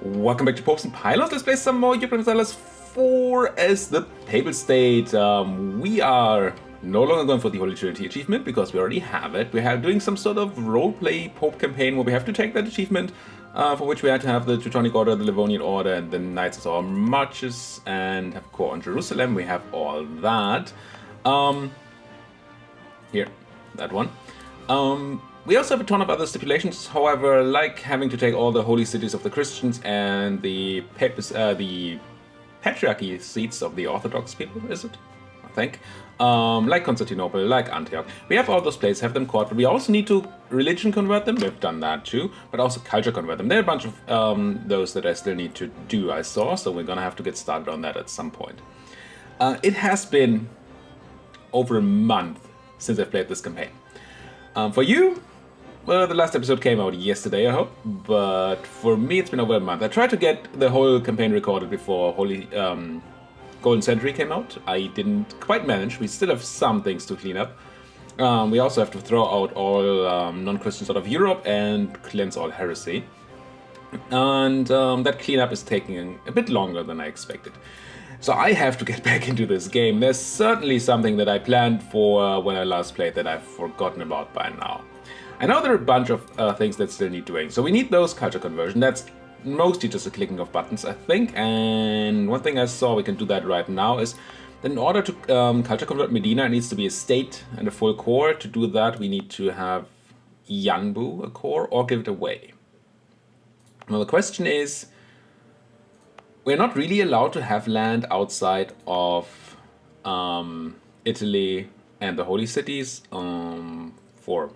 Welcome back to Popes and Pylons. Let's play some more Europa Universalis IV as the Papal State. We are no longer going for the Holy Trinity achievement because we already have it. We are doing some sort of roleplay Pope campaign where we have to take that achievement, for which we had to have the Teutonic Order, the Livonian Order, and the Knights as our marches, and have core on Jerusalem. We have all that. Here, that one. We also have a ton of other stipulations, however, like having to take all the holy cities of the Christians and the patriarchy seats of the Orthodox people, is it? I think. Like Constantinople, like Antioch. We have all those places, have them caught, but we also need to religion convert them. We've done that too, but also culture convert them. There are a bunch of those that I still need to do, I saw, so we're gonna have to get started on that at some point. It has been over a month since I've played this campaign. For you, well, the last episode came out yesterday, I hope, but for me it's been over a month. I tried to get the whole campaign recorded before Holy Golden Century came out. I didn't quite manage. We still have some things to clean up. We also have to throw out all non-Christians out of Europe and cleanse all heresy. And that cleanup is taking a bit longer than I expected. So I have to get back into this game. There's certainly something that I planned for when I last played that I've forgotten about by now. I know there are a bunch of things that still need doing. So we need those culture conversion. That's mostly just a clicking of buttons, I think. And one thing I saw, we can do that right now, is that in order to culture convert Medina, it needs to be a state and a full core. To do that, we need to have Yanbu, a core, or give it away. Well, the question is, we're not really allowed to have land outside of Italy and the holy cities for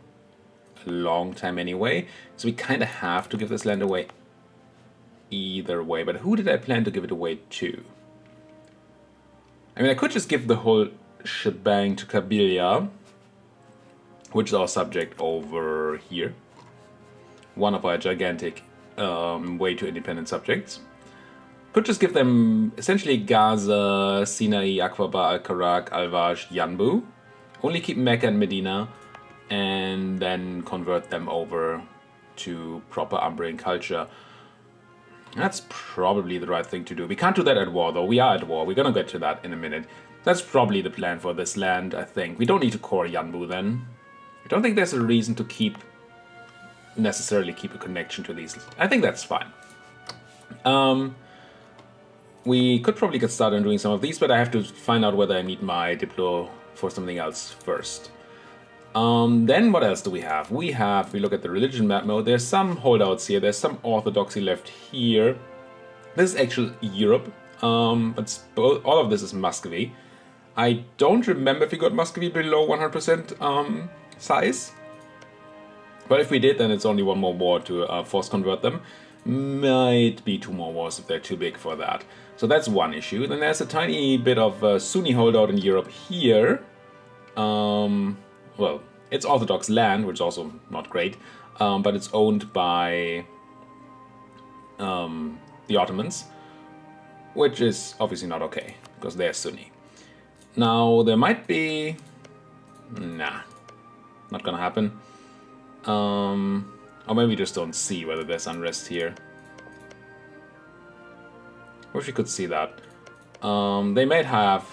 a long time anyway. So we kind of have to give this land away either way. But who did I plan to give it away to? I mean, I could just give the whole shebang to Kabylia, which is our subject over here. One of our gigantic way to independent subjects. Could just give them essentially Gaza, Sinai, Aqaba, Al-Karak, Al-Wash, Yanbu. Only keep Mecca and Medina, and then convert them over to proper Umbrian culture. That's probably the right thing to do. We can't do that at war, though. We are at war. We're gonna get to that in a minute. That's probably the plan for this land, I think. We don't need to core Yanbu then. I don't think there's a reason to necessarily keep a connection to these. I think that's fine. We could probably get started on doing some of these, but I have to find out whether I need my Diplo for something else first. Then what else do we have? We look at the religion map mode, there's some holdouts here, there's some orthodoxy left here. This is actual Europe, but all of this is Muscovy. I don't remember if we got Muscovy below 100% size. But if we did, then it's only one more war to force convert them. Might be 2 more wars if they're too big for that. So that's one issue. Then there's a tiny bit of Sunni holdout in Europe here. Well, it's Orthodox land, which is also not great, but it's owned by the Ottomans, which is obviously not okay, because they're Sunni. Now, there might be... Nah, not gonna happen. Or maybe we just don't see whether there's unrest here. Wish we could see that. They might have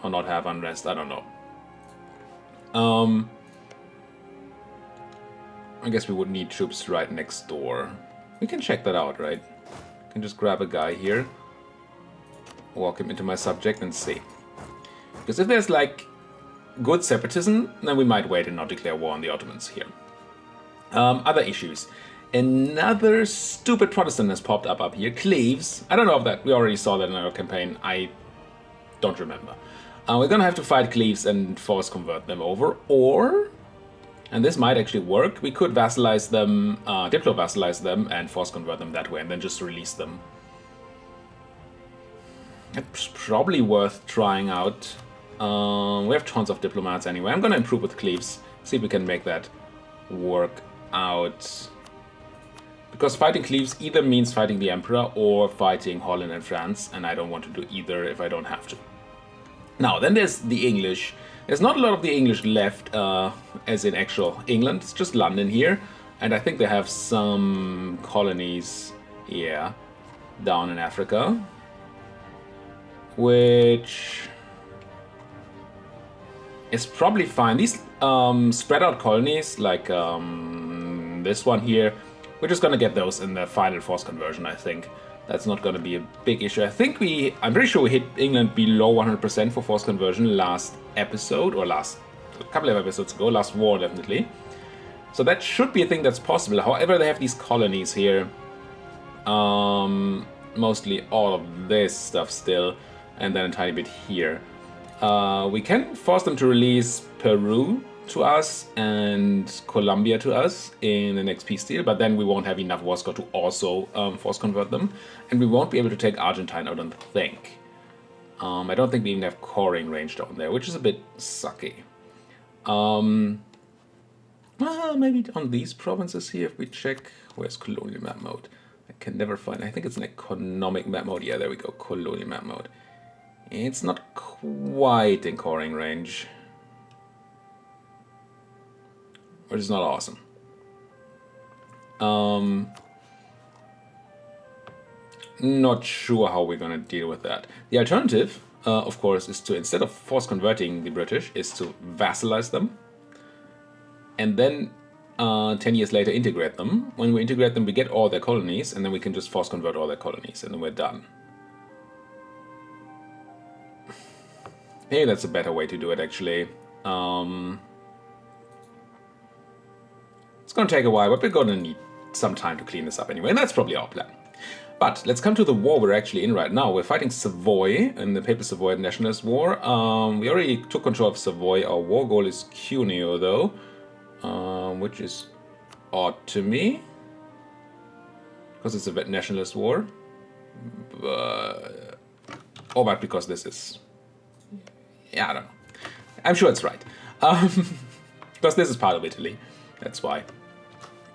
or not have unrest, I don't know. I guess we would need troops right next door. We can check that out, right? I can just grab a guy here, walk him into my subject and see. Because if there's like good separatism, then we might wait and not declare war on the Ottomans here. Other issues. Another stupid Protestant has popped up here. Cleves. I don't know if that... We already saw that in our campaign. I don't remember. We're gonna have to fight Cleves and force convert them over. Or... And this might actually work. We could vassalize them, Diplo vassalize them and force convert them that way and then just release them. It's probably worth trying out. We have tons of diplomats anyway. I'm gonna improve with Cleves. See if we can make that work out. Because fighting Cleves either means fighting the Emperor or fighting Holland and France, and I don't want to do either if I don't have to. Now, then there's the English. There's not a lot of the English left, as in actual England. It's just London here, and I think they have some colonies, yeah. down in Africa, which is probably fine. These spread out colonies, like this one here, we're just gonna get those in the final force conversion, I think. That's not gonna be a big issue. I'm pretty sure we hit England below 100% for force conversion last episode, or a couple of episodes ago, last war definitely. So that should be a thing that's possible. However, they have these colonies here. Mostly all of this stuff still, and then a tiny bit here. We can force them to release Peru to us and Colombia to us in the next peace deal, but then we won't have enough war score to also force convert them, and we won't be able to take Argentine, I don't think. I don't think we even have coring range down there, which is a bit sucky. Well, maybe on these provinces here, if we check, where's colonial map mode? I can never find, I think it's an economic map mode. Yeah, there we go, colonial map mode. It's not quite in coring range, which is not awesome. Not sure how we're gonna deal with that. The alternative, of course, is to, instead of force converting the British, is to vassalize them, and then 10 years later integrate them. When we integrate them, we get all their colonies, and then we can just force convert all their colonies, and then we're done. Maybe that's a better way to do it, actually. It's gonna take a while, but we're gonna need some time to clean this up anyway, and that's probably our plan. But let's come to the war we're actually in right now. We're fighting Savoy in the Papal Savoy Nationalist War. We already took control of Savoy. Our war goal is Cuneo, though, which is odd to me, because it's a nationalist war. But because this is... Yeah, I don't know. I'm sure it's right. Because this is part of Italy. That's why.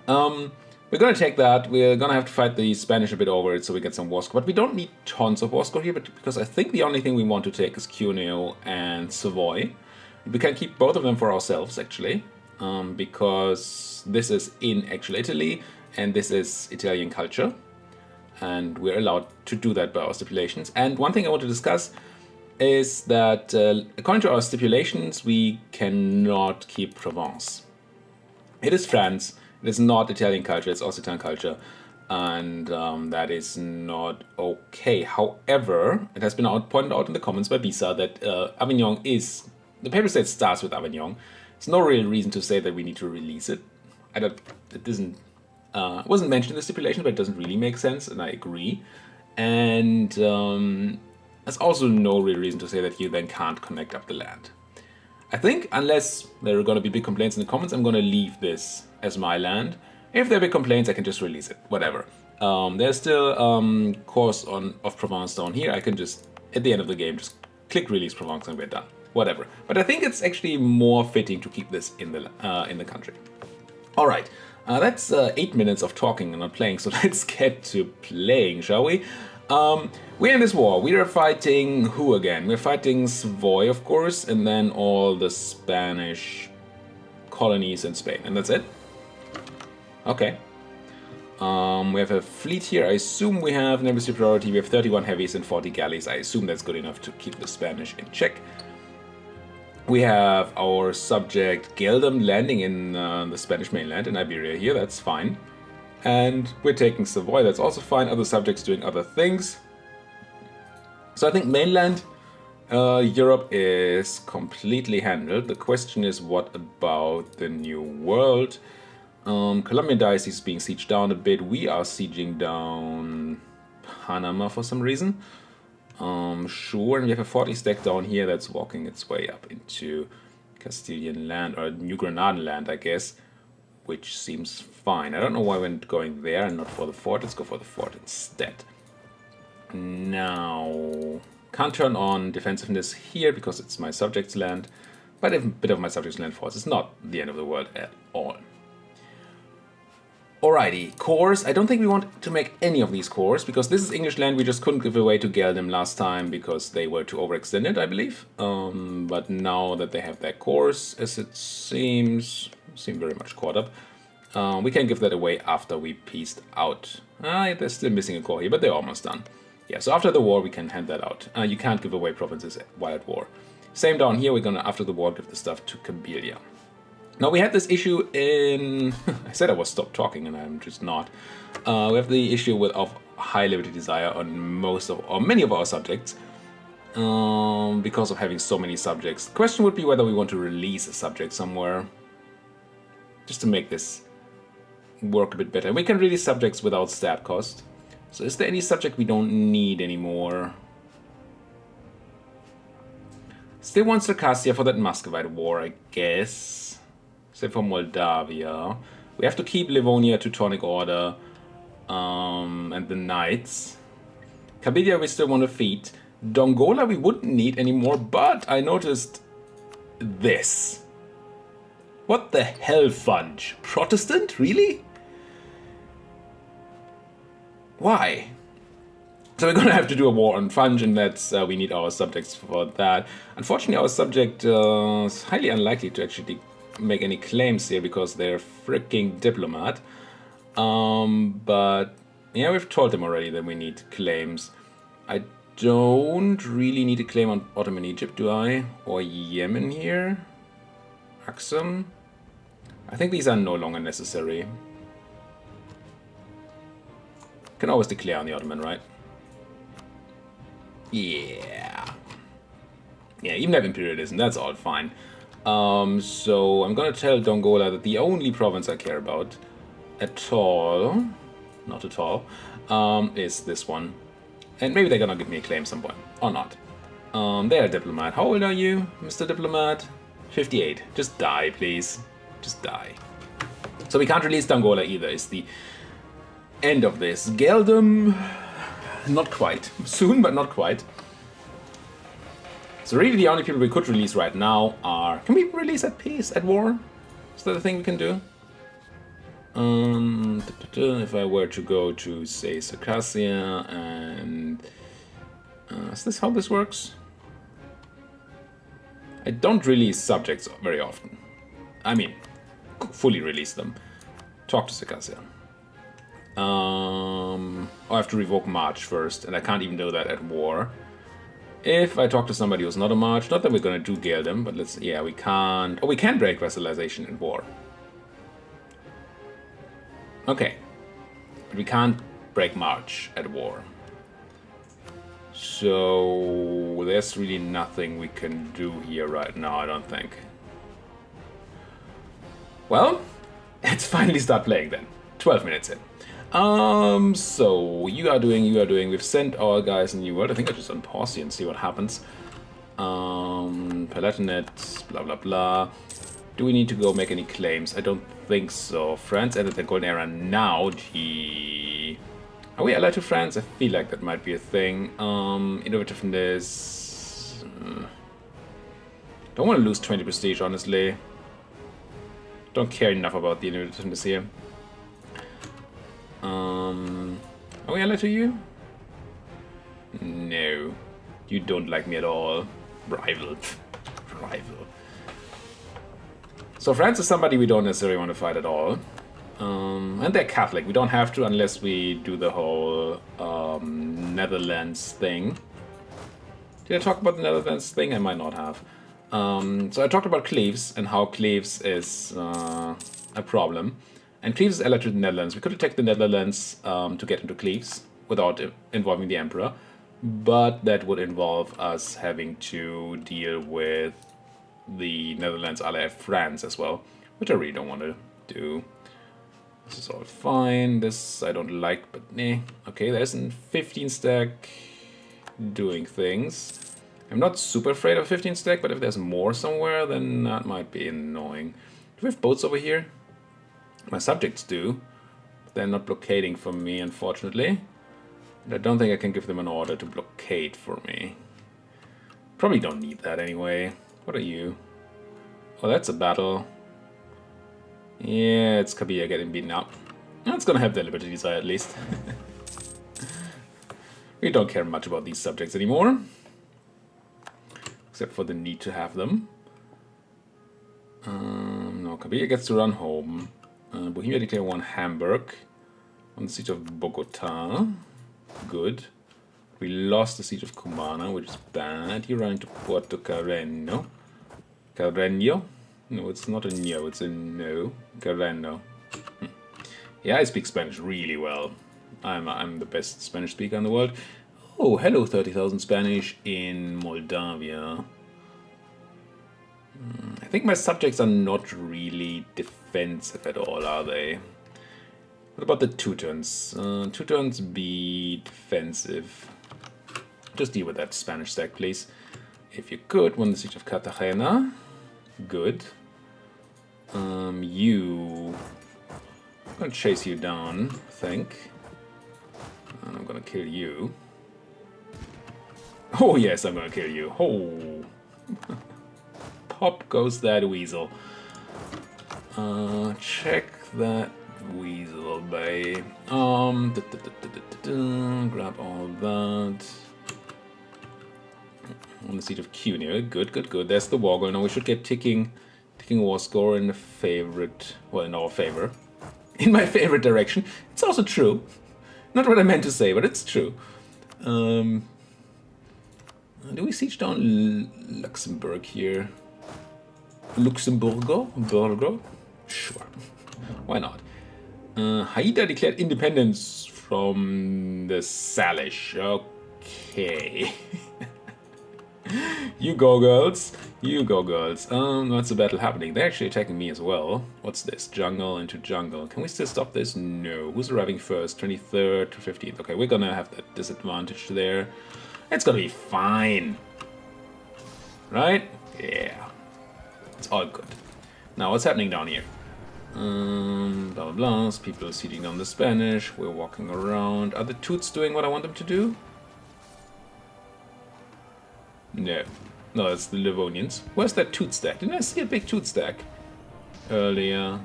We're gonna take that. We're gonna have to fight the Spanish a bit over it so we get some war score. But we don't need tons of war score here, because I think the only thing we want to take is Cuneo and Savoy. We can keep both of them for ourselves, actually. Because this is in actual Italy, and this is Italian culture. And we're allowed to do that by our stipulations. And one thing I want to discuss is that, according to our stipulations, we cannot keep Provence. It is France, it is not Italian culture, it's Occitan culture, and that is not okay. However, it has been pointed out in the comments by Bisa that Avignon is, the paper state starts with Avignon. There's no real reason to say that we need to release it. It wasn't mentioned in the stipulation, but it doesn't really make sense, and I agree. And there's also no real reason to say that you then can't connect up the land. I think, unless there are going to be big complaints in the comments, I'm going to leave this as my land. If there are big complaints, I can just release it, whatever. There's still course of Provence down here. I can just, at the end of the game, just click release Provence and we're done. Whatever. But I think it's actually more fitting to keep this in the country. All right. That's 8 minutes of talking and not playing, so let's get to playing, shall we? We're in this war. We are fighting who again? We're fighting Savoy, of course, and then all the Spanish colonies in Spain, and that's it? Okay. We have a fleet here. I assume we have naval superiority. We have 31 heavies and 40 galleys. I assume that's good enough to keep the Spanish in check. We have our subject Geldem landing in the Spanish mainland in Iberia here. That's fine. And we're taking Savoy. That's also fine. Other subjects doing other things. So I think mainland Europe is completely handled. The question is, what about the New World? Colombian diocese is being sieged down a bit. We are sieging down Panama for some reason. Sure, and we have a 40 stack down here that's walking its way up into Castilian land, or New Granadan land, I guess, which seems fine. I don't know why we're going there and not for the fort. Let's go for the fort instead. Now, can't turn on defensiveness here because it's my subject's land, but a bit of my subject's land falls. It's not the end of the world at all. Alrighty, cores. I don't think we want to make any of these cores, because this is English land we just couldn't give away to Geldem last time because they were too overextended, I believe. But now that they have their cores, as it seem very much caught up, We can give that away after we peaced out. They're still missing a core here, but they're almost done. Yeah, so after the war, we can hand that out. You can't give away provinces while at war. Same down here, we're gonna, after the war, give the stuff to Kabylia. Now, we had this issue in... I said I was stopped talking, and I'm just not. We have the issue of high liberty desire on most of, or many of our subjects, because of having so many subjects. The question would be whether we want to release a subject somewhere, just to make this work a bit better. We can release subjects without stat cost. So is there any subject we don't need anymore? Still want Circassia for that Muscovite war, I guess. Same for Moldavia. We have to keep Livonia, Teutonic Order, and the Knights. Kabylia we still want to feed. Dongola we wouldn't need anymore, but I noticed this. What the hell, fudge? Protestant? Really? Why? So we're gonna have to do a war on Fudge, and that's we need our subjects for that. Unfortunately, our subject is highly unlikely to actually make any claims here because they're freaking diplomat. But yeah, we've told them already that we need claims. I don't really need a claim on Ottoman Egypt, do I? Or Yemen here? Aksum? I think these are no longer necessary. Can always declare on the Ottoman, right? Yeah. Yeah, even have imperialism, that's all fine. So I'm gonna tell Dongola that the only province I care about at all, not at all, is this one. And maybe they're gonna give me a claim some point, or not. They're a diplomat. How old are you, Mr. Diplomat? 58. Just die, please. Just die. So we can't release Dongola either, is the end of this. Geldum, not quite. Soon, but not quite. So really the only people we could release right now are... Can we release at peace, at war? Is that a thing we can do? If I were to go to, say, Circassia and... is this how this works? I don't release subjects very often. I mean, fully release them. Talk to Circassia. I have to revoke March first, and I can't even do that at war. If I talk to somebody who's not a March, not that we're gonna do Geldum, but let's, yeah, we can't, oh, we can break vassalization in war. Okay, but we can't break March at war. So there's really nothing we can do here right now, I don't think. Well, let's finally start playing then. 12 minutes in. So you are doing. We've sent our guys in New World. I think I just unpause here and see what happens. Palatinate, blah blah blah. Do we need to go make any claims? I don't think so. France entered the Golden Era now. Gee. Are we allied to France? I feel like that might be a thing. Innovativeness. Don't want to lose 20 prestige, honestly. Don't care enough about the innovativeness here. Are we allied to you? No. You don't like me at all. Rival. Rival. So France is somebody we don't necessarily want to fight at all. And they're Catholic. We don't have to unless we do the whole Netherlands thing. Did I talk about the Netherlands thing? I might not have. So I talked about Cleves and how Cleves is a problem. And Cleves is allied to the Netherlands. We could attack the Netherlands to get into Cleves without involving the Emperor. But that would involve us having to deal with the Netherlands ally France as well, which I really don't want to do. This is all fine. This I don't like, but nah. Okay, there's a 15 stack doing things. I'm not super afraid of 15 stack, but if there's more somewhere, then that might be annoying. Do we have boats over here? My subjects do. But they're not blockading for me, unfortunately. And I don't think I can give them an order to blockade for me. Probably don't need that anyway. What are you? Oh, that's a battle. Yeah, it's Kabia getting beaten up. It's gonna have the liberty desire at least. We don't care much about these subjects anymore. Except for the need to have them. No, Kabia gets to run home. Bohemia declare one Hamburg. On the siege of Bogota. Good. We lost the siege of Cumana, which is bad. You run into Puerto Carreño. Carreño? No, it's not a no, it's a no. Carreño. Yeah, I speak Spanish really well. I'm the best Spanish speaker in the world. Oh, hello, 30,000 Spanish in Moldavia. I think my subjects are not really defensive at all, are they? What about the Teutons? Teutons be defensive. Just deal with that Spanish stack, please. If you could, win the siege of Cartagena. Good. You... I'm gonna chase you down, I think. And I'm gonna kill you. Oh yes, I'm gonna kill you. Oh. Pop goes that weasel. Check that weasel, babe. Grab all that. On the siege of Cuneo. Good, good, good. There's the war going on. We should get ticking war score in the favorite, well, in our favor. In my favorite direction. It's also true. Not what I meant to say, but it's true. Do we siege down Luxembourg here? Luxemburgo? Burgo? Sure. Why not? Haida declared independence from the Salish. Okay. You go, girls. You go, girls. What's the battle happening? They're actually attacking me as well. What's this? Jungle into jungle. Can we still stop this? No. Who's arriving first? 23rd to 15th. Okay, we're gonna have that disadvantage there. It's gonna be fine. Right? Yeah. It's all good. Now, what's happening down here? Blah, blah, blah. People are sieging on the Spanish. We're walking around. Are the Toots doing what I want them to do? No. No, it's the Livonians. Where's that Toot stack? Didn't I see a big Toot stack earlier?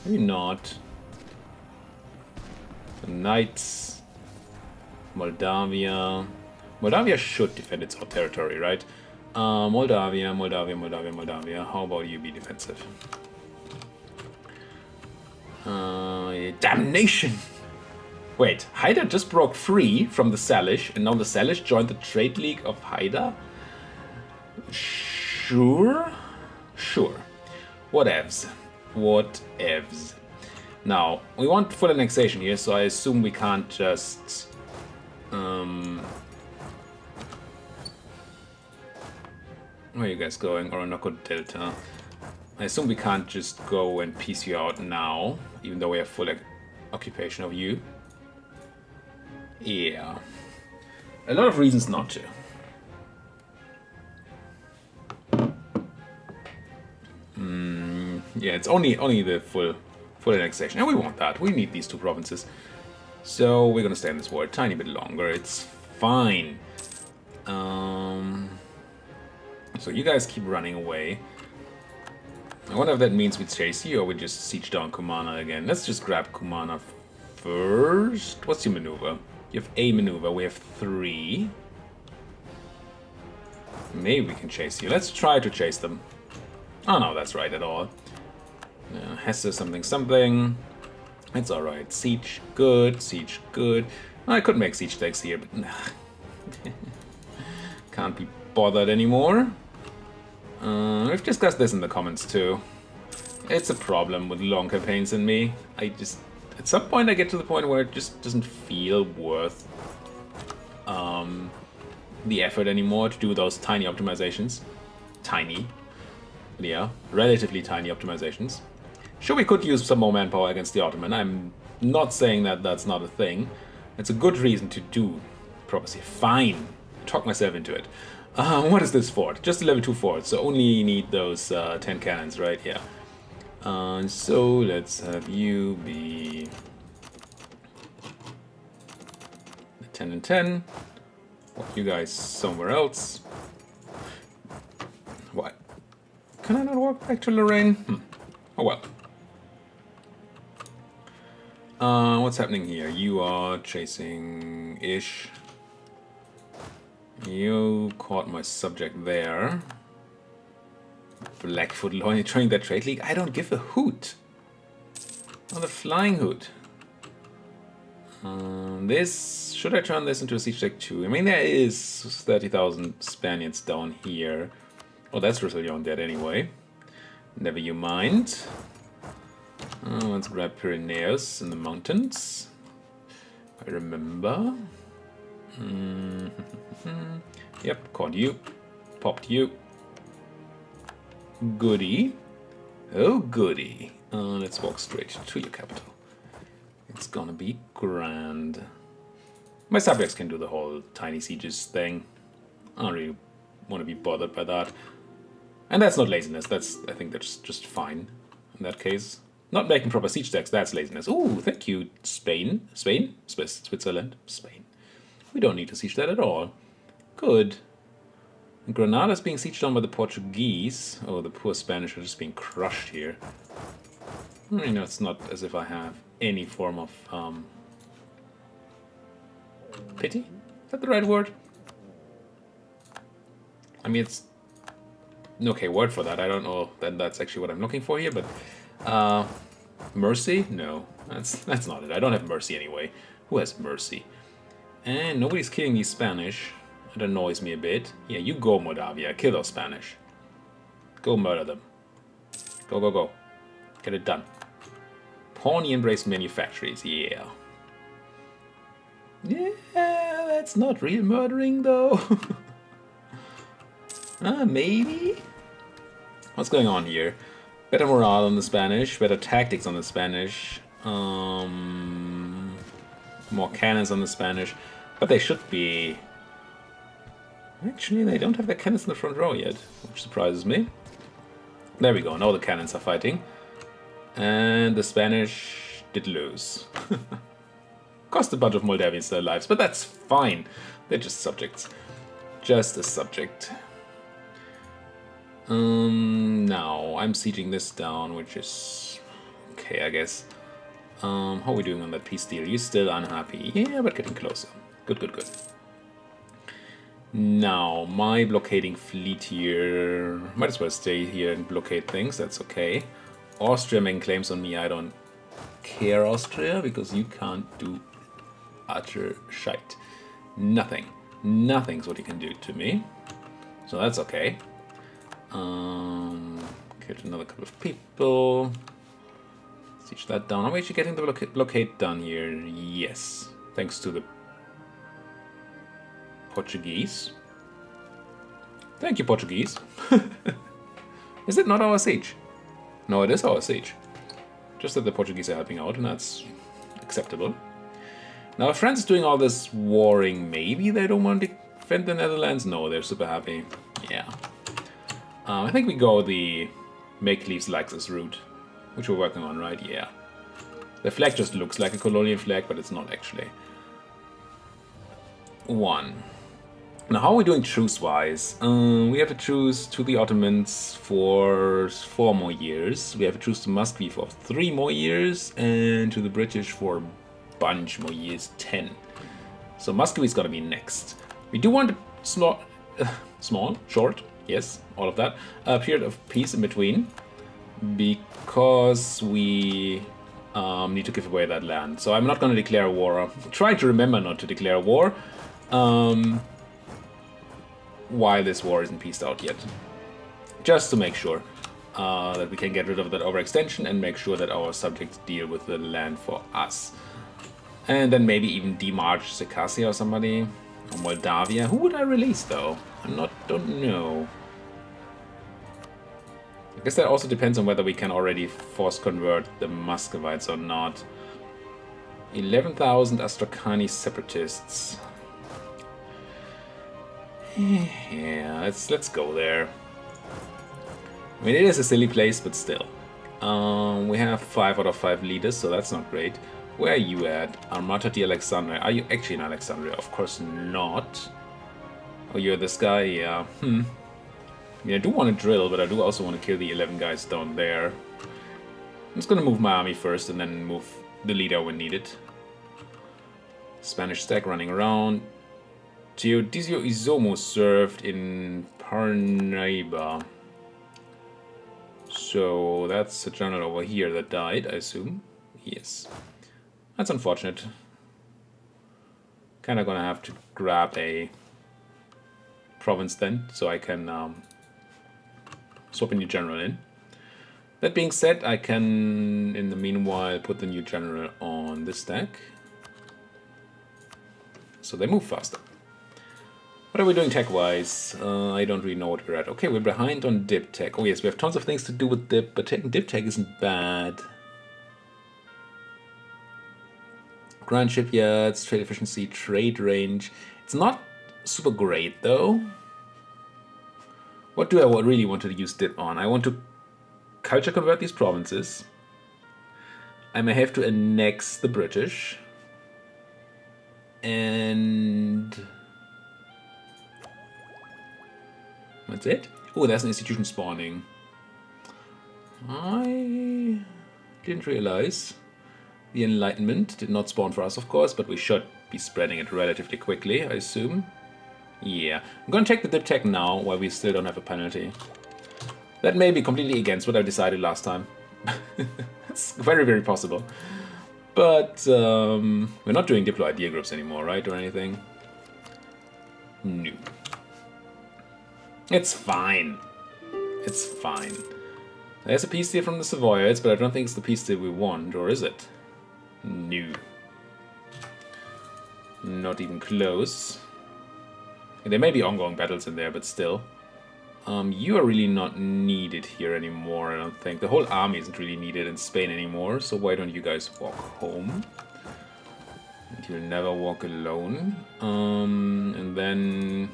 Maybe not. The Knights. Moldavia. Moldavia should defend its own territory, right? Moldavia. How about you be defensive? Damnation! Wait, Haida just broke free from the Salish, and now the Salish joined the Trade League of Haida? Sure? Sure. What-evs. What-evs. Now, we want full annexation here, so I assume we can't just... Where are you guys going? Orinoco Delta. I assume we can't just go and piece you out now, even though we have full occupation of you. Yeah. A lot of reasons not to. Yeah, it's only the full annexation. And we want that. We need these two provinces. So we're gonna stay in this war a tiny bit longer. It's fine. So you guys keep running away. I wonder if that means we chase you or we just siege down Cumana again. Let's just grab Cumana first. What's your maneuver? You have a maneuver. We have 3. Maybe we can chase you. Let's try to chase them. Oh no, that's right at all. Hesse something. It's alright. Siege, good. Siege, good. I could make siege decks here, but nah. Can't be bothered anymore. We've discussed this in the comments too. It's a problem with long campaigns in me. At some point I get to the point where it just doesn't feel worth the effort anymore to do those tiny optimizations. Tiny. Yeah, relatively tiny optimizations. Sure, we could use some more manpower against the Ottoman. I'm not saying that that's not a thing. It's a good reason to do prophecy. Fine. Talk myself into it. What is this fort? Just a level 2 fort, so only need those 10 cannons, right? Yeah. So let's have you be 10 and 10. Walk you guys somewhere else. What? Can I not walk back to Lorraine? Oh well. What's happening here? You are chasing Ish. You caught my subject there. Blackfoot Loin trying that trade league? I don't give a hoot. Oh, the Flying Hood. This, should I turn this into a siege deck too? I mean, there is 30,000 Spaniards down here. Oh, that's Roussillon dead anyway. Never you mind. Let's grab Pyrenees in the mountains. I remember. Yep, caught you. Popped you. Goody. Oh, goody. Let's walk straight to your capital. It's gonna be grand. My subjects can do the whole tiny sieges thing. I don't really want to be bothered by that. And that's not laziness. I think that's just fine in that case. Not making proper siege decks, that's laziness. Ooh, thank you, Spain. Spain? Switzerland? Spain. We don't need to siege that at all. Good. And Granada's being sieged on by the Portuguese. Oh, the poor Spanish are just being crushed here. You know, it's not as if I have any form of pity? Is that the right word? I mean, it's an okay word for that. I don't know that that's actually what I'm looking for here, but mercy? No, that's not it. I don't have mercy anyway. Who has mercy? And nobody's killing these Spanish. It annoys me a bit. Yeah, you go, Moldavia. Kill those Spanish. Go murder them. Go, go, go. Get it done. Pawnee embraced manufactories. Yeah. Yeah, that's not real murdering, though. Maybe? What's going on here? Better morale on the Spanish. Better tactics on the Spanish. More cannons on the Spanish. But they should be... Actually, they don't have their cannons in the front row yet, which surprises me. There we go, now the cannons are fighting. And the Spanish did lose. Cost a bunch of Moldavians their lives, but that's fine. They're just subjects. Just a subject. Now, I'm sieging this down, which is... okay, I guess. How are we doing on that peace deal? You're still unhappy. Yeah, but getting closer. Good, good, good. Now, my blockading fleet here... might as well stay here and blockade things, that's okay. Austria making claims on me, I don't care, Austria, because you can't do utter shite. Nothing. Nothing's what you can do to me. So that's okay. Killed another couple of people. Siege that down. Are we actually getting the blockade done here? Yes. Thanks to the Portuguese. Thank you, Portuguese. Is it not our siege? No, it is our siege. Just that the Portuguese are helping out, and that's acceptable. Now, if France is doing all this warring, maybe they don't want to defend the Netherlands? No, they're super happy. Yeah. I think we go the make leaves like this route, which we're working on, right? Yeah. The flag just looks like a colonial flag, but it's not actually. One. Now, how are we doing truce-wise? We have a truce to the Ottomans for 4 more years. We have a truce to Muscovy for 3 more years, and to the British for a bunch more years, 10. So Muscovy's got to be next. We do want a small, short, yes, all of that, a period of peace in between, because we need to give away that land. So I'm not going to declare a war. I'm trying to remember not to declare a war. While this war isn't pieced out yet. Just to make sure that we can get rid of that overextension and make sure that our subjects deal with the land for us. And then maybe even demarch Circassia or somebody. Or Moldavia. Who would I release though? Don't know. I guess that also depends on whether we can already force convert the Muscovites or not. 11,000 Astrakani separatists. Yeah, let's go there. I mean, it is a silly place, but still. We have 5 out of 5 leaders, so that's not great. Where are you at? Armata di Alexandria. Are you actually in Alexandria? Of course not. Oh, you're this guy? Yeah. I mean, I do want to drill, but I do also want to kill the 11 guys down there. I'm just gonna move my army first and then move the leader when needed. Spanish stack running around. Teodosio Izomo served in Parnaíba. So that's a general over here that died, I assume. Yes. That's unfortunate. Kinda gonna have to grab a province then, so I can swap a new general in. That being said, I can, in the meanwhile, put the new general on this stack. So they move faster. What are we doing tech-wise? I don't really know what we're at. Okay, we're behind on dip tech. Oh yes, we have tons of things to do with dip, but taking dip tech isn't bad. Grand shipyards, trade efficiency, trade range. It's not super great though. What do I really want to use dip on? I want to culture convert these provinces. I may have to annex the British. And that's it. Oh, there's an institution spawning. I didn't realize. The Enlightenment did not spawn for us, of course, but we should be spreading it relatively quickly, I assume. Yeah. I'm gonna take the dip tech now, while we still don't have a penalty. That may be completely against what I decided last time. It's very, very possible. But we're not doing Diplo idea groups anymore, right, or anything? No. It's fine. It's fine. There's a peace deal from the Savoyards, but I don't think it's the peace deal we want, or is it? No. Not even close. And there may be ongoing battles in there, but still. You are really not needed here anymore, I don't think. The whole army isn't really needed in Spain anymore, so why don't you guys walk home? And you'll never walk alone. And then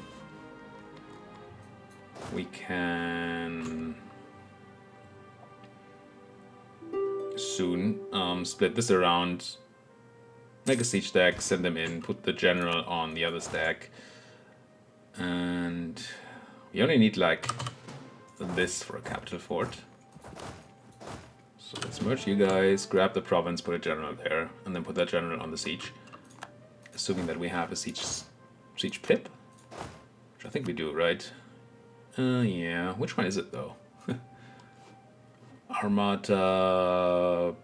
we can soon split this around, make a siege stack, send them in, put the general on the other stack, and we only need like this for a capital fort. So let's merge you guys, grab the province, put a general there, and then put that general on the siege, assuming that we have a siege pip, which I think we do, right? Yeah, which one is it though? Armata.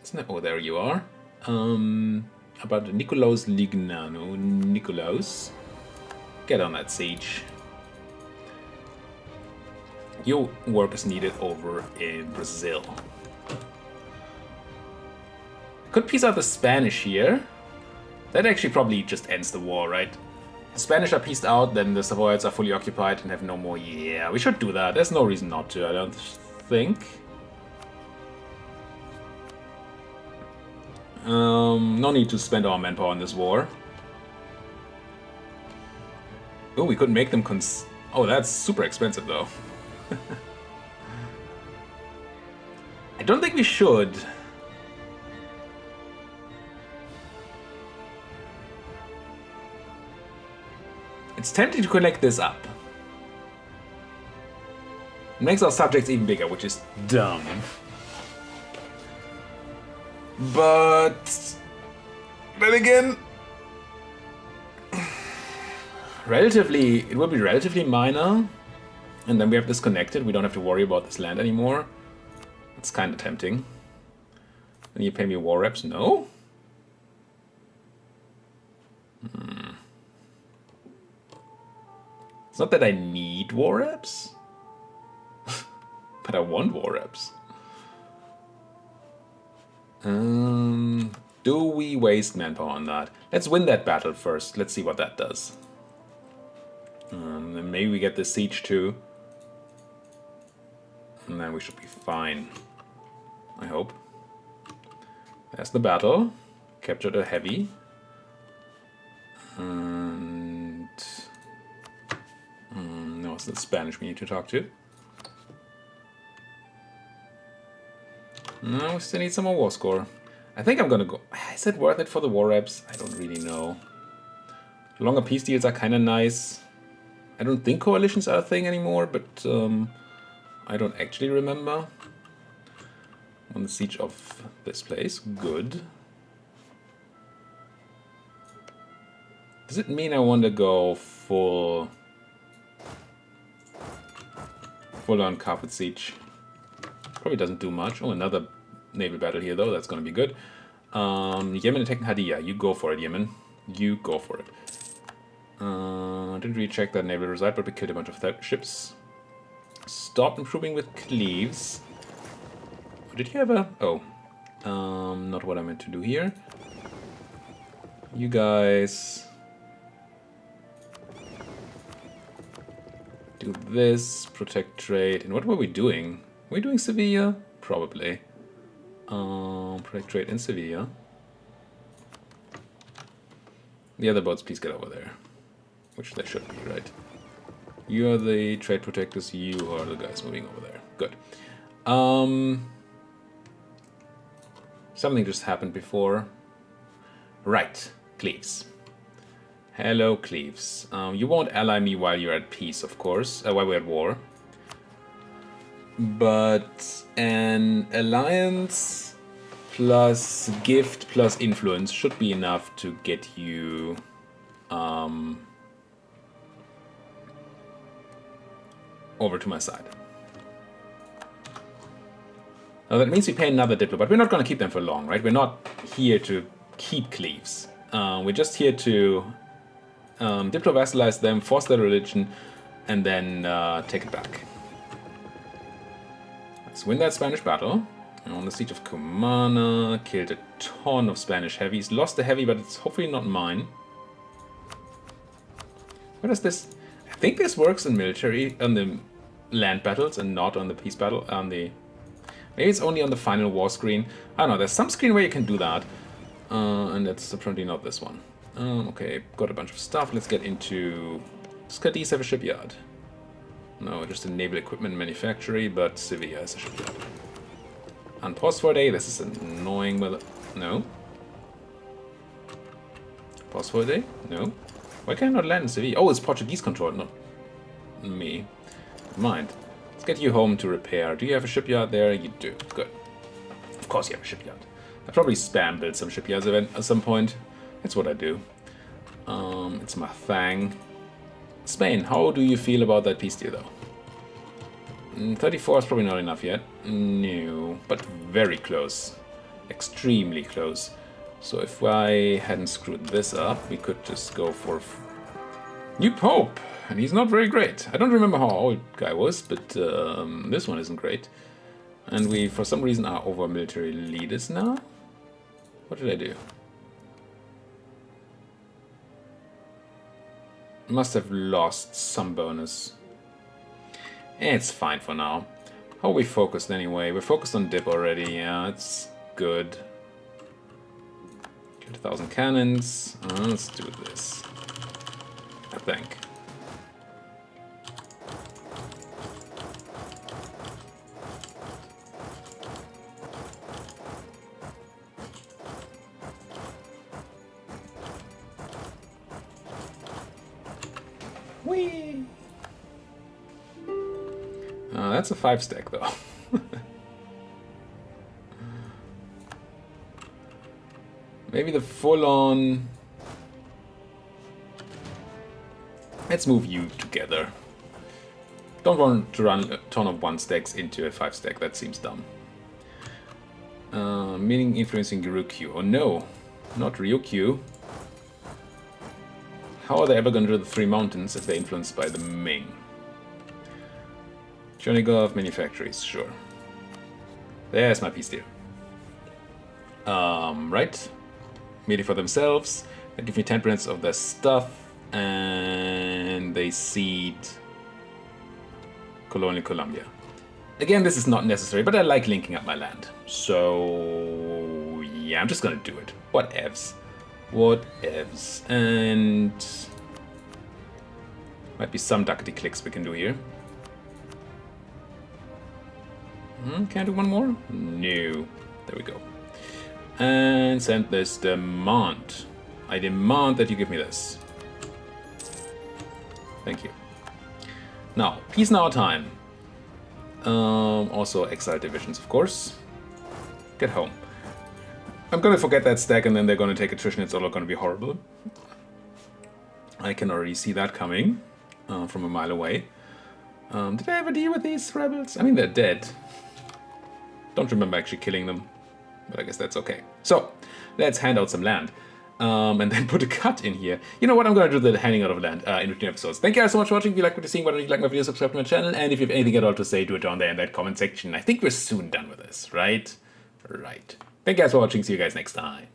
Isn't it? Oh, there you are. About Nicolaus Lignano. Nicolaus. Get on that siege. Your work is needed over in Brazil. Could piece out the Spanish here. That actually probably just ends the war, right? The Spanish are pieced out, then the Savoyards are fully occupied and have no more. Yeah, we should do that. There's no reason not to, I don't think. No need to spend our manpower on this war. Oh, we couldn't make them oh, that's super expensive though. I don't think we should. It's tempting to collect this up. It makes our subjects even bigger, which is dumb. But then again, it will be relatively minor, and then we have this connected. We don't have to worry about this land anymore. It's kind of tempting. And you pay me war reps? No? It's not that I need war reps, but I want war reps. Do we waste manpower on that? Let's win that battle first. Let's see what that does. Then maybe we get the siege too. And then we should be fine. I hope. There's the battle. Captured a heavy. And no, it's the Spanish we need to talk to. No, we still need some more war score. I think I'm gonna go. Is it worth it for the war reps? I don't really know. Longer peace deals are kind of nice. I don't think coalitions are a thing anymore, but I don't actually remember. On the siege of this place. Good. Does it mean I want to go full on carpet siege? Probably doesn't do much. Oh, another naval battle here, though. That's going to be good. Yemen attacking Hadiya. You go for it, Yemen. You go for it. Didn't really check that naval result, but we killed a bunch of ships. Stop improving with cleaves. Did you have a... Oh. Not what I meant to do here. You guys... do this, protect trade. And what were we doing? Were we doing Sevilla? Probably. Protect trade in Sevilla. The other boats, please get over there. Which they should be, right? You are the trade protectors, you are the guys moving over there. Good. Something just happened before. Right, Cleves. Hello, Cleves. You won't ally me while you're at peace, of course, while we're at war. But an alliance plus gift plus influence should be enough to get you over to my side. Now that means we pay another Diplo, but we're not going to keep them for long, right? We're not here to keep Cleves. We're just here to Diplo vassalize them, force their religion, and then take it back. Let's win that Spanish battle. On the siege of Cumana, killed a ton of Spanish heavies. Lost a heavy, but it's hopefully not mine. What is this? I think this works in military, on the land battles, and not on the peace battle. On the maybe it's only on the final war screen. I don't know. There's some screen where you can do that, and that's apparently not this one. Okay, got a bunch of stuff. Let's get into. Does Cadiz have a shipyard? No, just a naval equipment manufactory, but Sevilla has a shipyard. Unpause for a day. This is annoying. No. Pause for a day? No. Why can I not land in Sevilla? Oh, it's Portuguese controlled, not me. Never mind. Let's get you home to repair. Do you have a shipyard there? You do. Good. Of course you have a shipyard. I probably spam build some shipyards at some point. That's what I do. It's my thing. Spain, how do you feel about that peace deal, though? 34 is probably not enough yet. No, but very close. Extremely close. So if I hadn't screwed this up, we could just go for new Pope. And he's not very great. I don't remember how old guy was, but this one isn't great. And we, for some reason, are over military leaders now. What did I do? Must have lost some bonus. It's fine for now. How are we focused anyway? We're focused on dip already. Yeah, it's good. 1,000 cannons. Let's do this. I think. Whee! That's a 5-stack though. Maybe the full-on... Let's move you together. Don't want to run a ton of 1-stacks into a 5-stack, that seems dumb. Meaning influencing Ryukyu. Oh no, not Ryukyu. How are they ever going to do the 3 mountains if they're influenced by the Ming? Chernigov manufactories, sure. There's my peace deal. Right. Immediately for themselves. They give me 10% of their stuff. And they cede Colonial Colombia. Again, this is not necessary, but I like linking up my land. So, yeah, I'm just gonna do it. What-evs. What-evs. And... might be some duckety clicks we can do here. Can I do one more? No. There we go. And send this demand. I demand that you give me this. Thank you. Now, peace now time. Also exile divisions, of course. Get home. I'm gonna forget that stack and then they're gonna take attrition. It's all gonna be horrible. I can already see that coming from a mile away. Did I ever deal with these rebels? I mean, they're dead. Don't remember actually killing them, but I guess that's okay. So, let's hand out some land. And then put a cut in here. You know what? I'm going to do the handing out of land in between episodes. Thank you guys so much for watching. If you like what you're seeing, why don't you like my video, subscribe to my channel, and if you have anything at all to say, do it down there in that comment section. I think we're soon done with this, right? Right. Thank you guys for watching. See you guys next time.